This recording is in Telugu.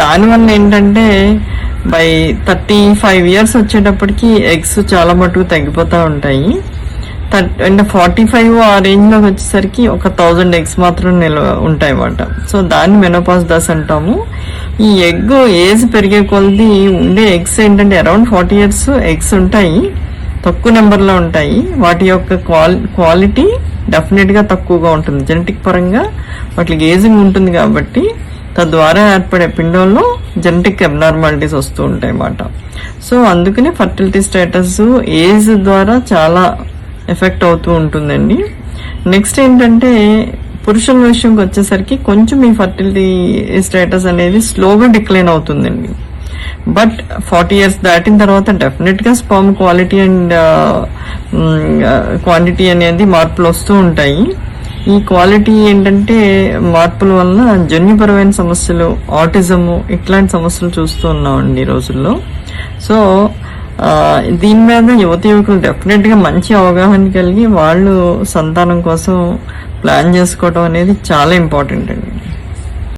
దానివల్ల ఏంటంటే బై 35 years వచ్చేటప్పటికి ఎగ్స్ చాలా మటుకు తగ్గిపోతూ ఉంటాయి. అంటే 45 ఆ రేంజ్లోకి వచ్చేసరికి ఒక 1000 ఎగ్స్ మాత్రం నిల్వ ఉంటాయి అన్నమాట. సో దాన్ని మెనోపాజ్ దశ అంటాము. ఈ ఎగ్ ఏజ్ పెరిగే కొలది ఉండే ఎగ్స్ ఏంటంటే అరౌండ్ 40 years ఎగ్స్ ఉంటాయి, తక్కువ నెంబర్లో ఉంటాయి. వాటి యొక్క క్వాలిటీ డెఫినెట్గా తక్కువగా ఉంటుంది. జెనెటిక్ పరంగా వాటికి ఏజింగ్ ఉంటుంది కాబట్టి తద్వారా ఏర్పడే పిండంలో జెనెటిక్ అబ్నార్మాలిటీస్ వస్తూ ఉంటాయి అన్నమాట. సో అందుకనే ఫర్టిలిటీ స్టేటస్ ఏజ్ ద్వారా చాలా ఎఫెక్ట్ అవుతూ ఉంటుందండి. నెక్స్ట్ ఏంటంటే పురుషుల విషయంకి వచ్చేసరికి కొంచెం ఈ ఫర్టిలిటీ స్టేటస్ అనేది స్లోగా డిక్లైన్ అవుతుందండి. బట్ 40 years దాటిన తర్వాత డెఫినెట్గా స్పర్మ్ క్వాలిటీ అండ్ క్వాంటిటీ అనేది మార్పులు వస్తూ ఉంటాయి. ఈ క్వాలిటీ ఏంటంటే మార్పుల వలన జన్యుపరమైన సమస్యలు, ఆటిజము ఇట్లాంటి సమస్యలు చూస్తూ ఉన్నామండి ఈ రోజుల్లో. సో దీని మీద యువకులు డెఫినెట్గా మంచి అవగాహన కలిగి వాళ్ళు సంతానం కోసం ప్లాన్ చేసుకోవడం అనేది చాలా ఇంపార్టెంట్ అండి.